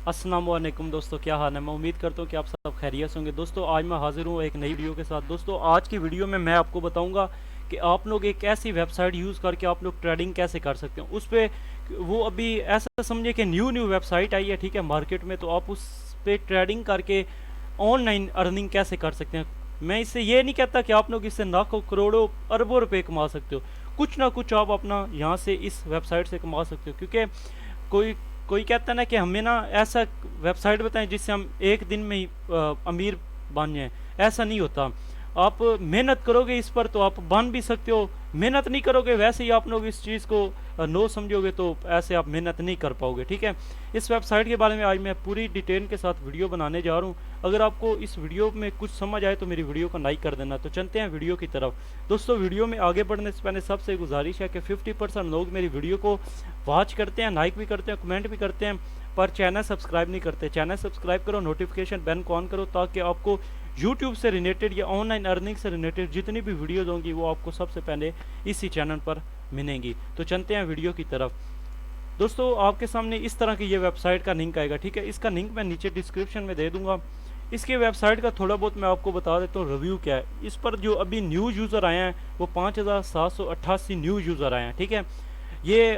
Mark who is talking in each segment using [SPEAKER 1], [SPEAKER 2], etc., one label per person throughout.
[SPEAKER 1] अस्सलाम वालेकुम दोस्तों, क्या हाल है। मैं उम्मीद करता हूँ कि आप सब खैरियत से होंगे। दोस्तों आज मैं हाजिर हूँ एक नई वीडियो के साथ। दोस्तों आज की वीडियो में मैं आपको बताऊंगा कि आप लोग एक ऐसी वेबसाइट यूज़ करके आप लोग ट्रेडिंग कैसे कर सकते हो उस पर। वो अभी ऐसा समझिए कि न्यू वेबसाइट आई है, ठीक है, मार्केट में। तो आप उस पर ट्रेडिंग करके ऑनलाइन अर्निंग कैसे कर सकते हैं। मैं इससे ये नहीं कहता कि आप लोग इससे लाखों करोड़ों अरबों रुपए कमा सकते हो। कुछ ना कुछ आप अपना यहाँ से इस वेबसाइट से कमा सकते हो, क्योंकि कोई कोई कहता है ना कि हमें ना ऐसा वेबसाइट बताएं जिससे हम एक दिन में ही अमीर बन जाएं। ऐसा नहीं होता। आप मेहनत करोगे इस पर तो आप बन भी सकते हो। मेहनत नहीं करोगे, वैसे ही आप लोग इस चीज़ को नो समझोगे तो ऐसे आप मेहनत नहीं कर पाओगे, ठीक है। इस वेबसाइट के बारे में आज मैं पूरी डिटेल के साथ वीडियो बनाने जा रहा हूँ। अगर आपको इस वीडियो में कुछ समझ आए तो मेरी वीडियो को लाइक कर देना। तो चलते हैं वीडियो की तरफ। दोस्तों वीडियो में आगे बढ़ने से पहले सबसे गुजारिश है कि 50% लोग मेरी वीडियो को वॉच करते हैं, लाइक भी करते हैं, कमेंट भी करते हैं, पर चैनल सब्सक्राइब नहीं करते। चैनल सब्सक्राइब करो, नोटिफिकेशन बेल को ऑन करो, ताकि आपको यूट्यूब से रिलेटेड या ऑनलाइन अर्निंग से रिलेटेड जितनी भी वीडियोज होंगी वो आपको सबसे पहले इसी चैनल पर मिलेंगी। तो चलते हैं वीडियो की तरफ। दोस्तों आपके सामने इस तरह की ये वेबसाइट का लिंक आएगा, ठीक है। इसका लिंक मैं नीचे डिस्क्रिप्शन में दे दूंगा। इसके वेबसाइट का थोड़ा बहुत मैं आपको बता देता हूँ रिव्यू क्या है। इस पर जो अभी न्यू यूज़र आए हैं वो 5788 न्यू यूज़र आए हैं, ठीक है। ये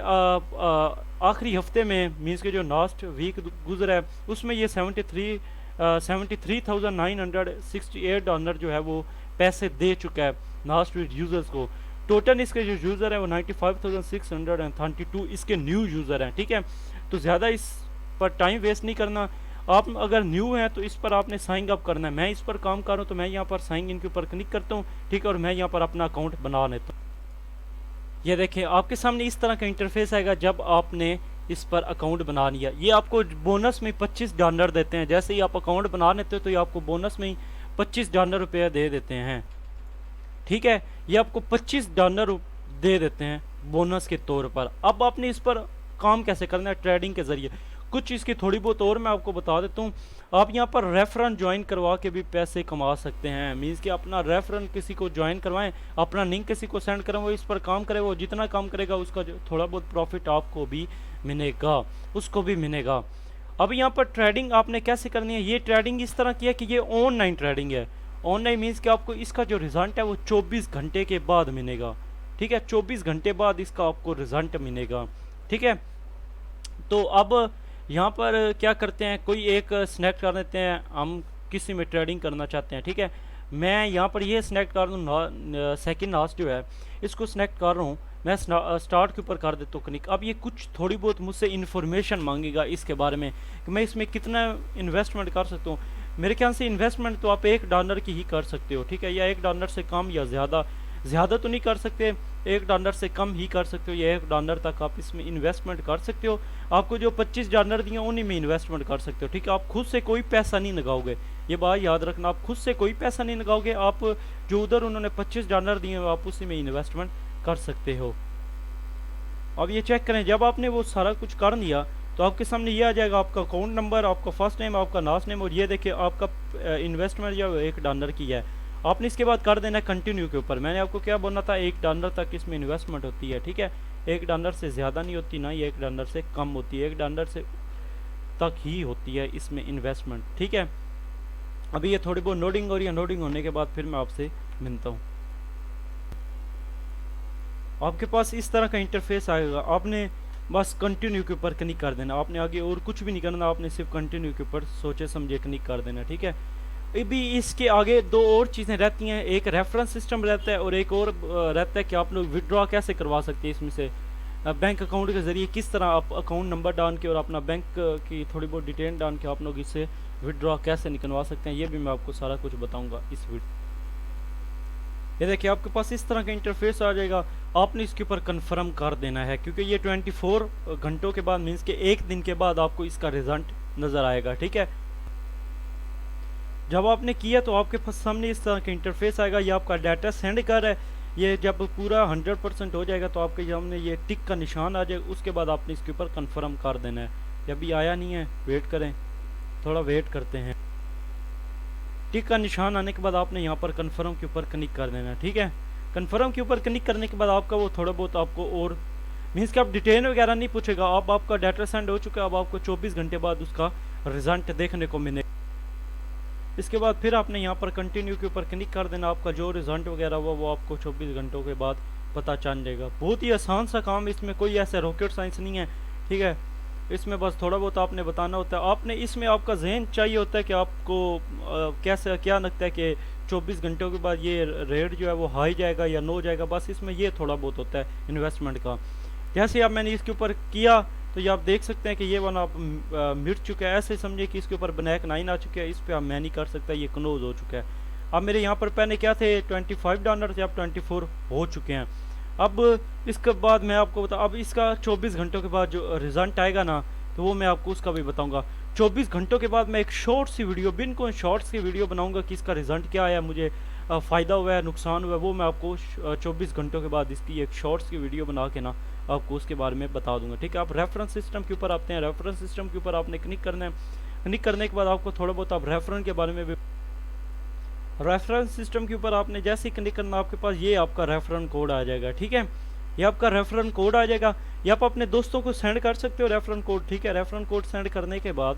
[SPEAKER 1] आखिरी हफ्ते में मीन्स के जो लास्ट वीक गुजरा है उसमें ये 73,968 जो है वो पैसे दे चुका है लास्ट वीक यूज़र्स को। टोटल इसके जो यूज़र है वो 95,632 इसके न्यू यूज़र हैं, ठीक है। तो ज़्यादा इस पर टाइम वेस्ट नहीं करना। आप अगर न्यू हैं तो इस पर आपने साइन अप करना है। मैं इस पर काम कर रहा हूँ तो मैं यहाँ पर साइन इन के ऊपर क्लिक करता हूँ, ठीक है, और मैं यहाँ पर अपना अकाउंट बना लेता हूँ। ये देखिए आपके सामने इस तरह का इंटरफेस आएगा जब आपने इस पर अकाउंट बना लिया। ये आपको बोनस में $25 देते हैं। जैसे ही आप अकाउंट बना लेते हो तो ये आपको बोनस में ही $25 रुपया दे देते हैं, ठीक है। ये आपको $25 दे देते हैं बोनस के तौर पर। अब आपने इस पर काम कैसे करना है ट्रेडिंग के ज़रिए। कुछ इसकी थोड़ी बहुत और मैं आपको बता देता हूँ। आप यहाँ पर रेफरेंस ज्वाइन करवा के भी पैसे कमा सकते हैं। मीन्स कि अपना रेफरेंस किसी को ज्वाइन करवाएं, अपना लिंक किसी को सेंड करें, वो इस पर काम करे, वो जितना काम करेगा उसका जो थोड़ा बहुत प्रॉफिट आपको भी मिलेगा, उसको भी मिलेगा। अब यहाँ पर ट्रेडिंग आपने कैसे करनी है। ये ट्रेडिंग इस तरह की है कि ये ऑनलाइन ट्रेडिंग है। ऑनलाइन मीन्स कि आपको इसका जो रिजल्ट है वो 24 घंटे के बाद मिलेगा, ठीक है। 24 घंटे बाद इसका आपको रिजल्ट मिलेगा, ठीक है। तो अब यहाँ पर क्या करते हैं, कोई एक सिलेक्ट कर लेते हैं। हम किसी में ट्रेडिंग करना चाहते हैं, ठीक है। मैं यहाँ पर ये सिलेक्ट कर दूँ, सेकंड लास्ट जो है इसको सिलेक्ट कर रहा हूँ। मैं स्टार्ट के ऊपर कर देता हूँ क्लिक। अब ये कुछ थोड़ी बहुत मुझसे इन्फॉर्मेशन मांगेगा इसके बारे में कि मैं इसमें कितना इन्वेस्टमेंट कर सकता हूँ। मेरे ख्याल से इन्वेस्टमेंट तो आप $1 की ही कर सकते हो, ठीक है, या $1 से कम या ज़्यादा तो नहीं कर सकते। $1 से कम ही कर सकते हो, या $1 तक आप इसमें इन्वेस्टमेंट कर सकते हो। आपको जो $25 दिए उन्हीं में इन्वेस्टमेंट कर सकते हो, ठीक है। आप खुद से कोई पैसा नहीं लगाओगे, ये बात याद रखना। आप खुद से कोई पैसा नहीं लगाओगे। आप जो उधर उन्होंने $25 दिए आप उसी में इन्वेस्टमेंट कर सकते हो। अब ये चेक करें, जब आपने वो सारा कुछ कर लिया तो आपके सामने ये आ जाएगा आपका अकाउंट नंबर, आपका फर्स्ट नेम, आपका लास्ट नेम, और ये देखिए आपका इन्वेस्टमेंट जो $1 की है। आपने इसके बाद कर देना कंटिन्यू के ऊपर। मैंने आपको क्या बोलना था, $1 तक इसमें इन्वेस्टमेंट होती है, ठीक है। $1 से ज़्यादा नहीं होती, ना ये $1 से कम होती है, $1 से तक ही होती है इसमें इन्वेस्टमेंट, ठीक है। अभी ये थोड़ी बहुत लोडिंग हो रही है, लोडिंग होने के बाद फिर मैं आपसे मिलता हूँ। आपके पास इस तरह का इंटरफेस आएगा। आपने बस कंटिन्यू के ऊपर क्लिक कर देना। आपने आगे और कुछ भी नहीं करना, आपने सिर्फ कंटिन्यू के ऊपर सोचे समझे क्लिक कर देना, ठीक है। अभी इसके आगे दो और चीज़ें रहती हैं। एक रेफरेंस सिस्टम रहता है और एक और रहता है कि आप लोग विड्रॉ कैसे करवा सकते हैं इसमें से। बैंक अकाउंट के ज़रिए किस तरह आप अकाउंट नंबर डाल के और अपना बैंक की थोड़ी बहुत डिटेल डाल के आप लोग इससे विड्रॉ कैसे निकलवा सकते हैं, ये भी मैं आपको सारा कुछ बताऊँगा इस वीडियो। ये देखिए आपके पास इस तरह का इंटरफेस आ जाएगा। आपने इसके ऊपर कंफर्म कर देना है, क्योंकि ये 24 घंटों के बाद मीन्स के एक दिन के बाद आपको इसका रिजल्ट नज़र आएगा, ठीक है। जब आपने किया तो आपके पास सामने इस तरह का इंटरफेस आएगा। ये आपका डाटा सेंड कर है। ये जब पूरा 100% हो जाएगा तो आपके सामने ये टिक का निशान आ जाएगा। उसके बाद आपने इसके ऊपर कंफर्म कर देना है। अभी आया नहीं है, वेट करें, थोड़ा वेट करते हैं। टिक का निशान आने के बाद आपने यहाँ पर कन्फर्म के ऊपर क्लिक कर देना है, ठीक है। कन्फर्म के ऊपर क्लिक करने के बाद आपका वो थोड़ा बहुत आपको और मीन्स कि आप डिटेल वगैरह नहीं पूछेगा। अब आपका डाटा सेंड हो चुका है। अब आपको 24 घंटे बाद उसका रिजल्ट देखने को मिले। इसके बाद फिर आपने यहाँ पर कंटिन्यू के ऊपर क्लिक कर देना, आपका जो रिजल्ट वगैरह हुआ वो आपको 24 घंटों के बाद पता चल जाएगा। बहुत ही आसान सा काम, इसमें कोई ऐसा रॉकेट साइंस नहीं है, ठीक है। इसमें बस थोड़ा बहुत आपने बताना होता है। आपने इसमें आपका जहन चाहिए होता है कि आपको कैसे क्या लगता है कि 24 घंटों के बाद ये रेट जो है वो हाई जाएगा या नो जाएगा, बस इसमें ये थोड़ा बहुत होता है इन्वेस्टमेंट का। जैसे अब मैंने इसके ऊपर किया तो ये आप देख सकते हैं कि ये वाला मिट चुका है, ऐसे समझिए कि इसके ऊपर ब्लैक 9 आ चुका है, इस पर अब मैं नहीं कर सकता, ये क्लोज हो चुका है। अब मेरे यहाँ पर पहले क्या थे $25 थे, अब 24 हो चुके हैं। अब इसके बाद मैं आपको बता, अब इसका 24 घंटों के बाद जो रिजल्ट आएगा ना, तो वो मैं आपको उसका भी बताऊंगा। 24 घंटों के बाद मैं एक शॉर्ट सी वीडियो, बिल्कुल शॉर्ट्स की वीडियो बनाऊंगा कि इसका रिजल्ट क्या आया, मुझे फ़ायदा हुआ है नुकसान हुआ है, वो मैं आपको 24 घंटों के बाद इसकी एक शॉर्ट्स की वीडियो बना के ना आपको उसके बारे में बता दूंगा, ठीक है। आप रेफरेंस सिस्टम के ऊपर आते हैं, रेफरेंस सिस्टम के ऊपर आपने क्लिक करना है। क्लिक करने के बाद आपको थोड़ा बहुत आप रेफरेंस के बारे में भी, रेफरेंस सिस्टम के ऊपर आपने जैसे ही क्लिक करना, आपके पास ये आपका रेफरेंस कोड आ जाएगा, ठीक है। ये आपका रेफरेंस कोड आ जाएगा, ये आप अपने दोस्तों को सेंड कर सकते हो रेफरेंस कोड, ठीक है। रेफरेंस कोड सेंड करने के बाद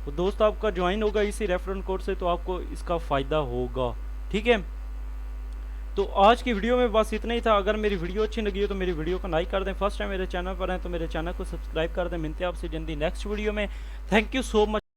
[SPEAKER 1] वो दोस्त आपका ज्वाइन होगा इसी रेफरेंस कोड से, तो आपको इसका फ़ायदा होगा, ठीक है। तो आज की वीडियो में बस इतना ही था। अगर मेरी वीडियो अच्छी लगी हो तो मेरी वीडियो को लाइक कर दें, फर्स्ट टाइम मेरे चैनल पर हैं तो मेरे चैनल को सब्सक्राइब कर दें। मिलते हैं आपसे जल्दी नेक्स्ट वीडियो में। Thank you so much.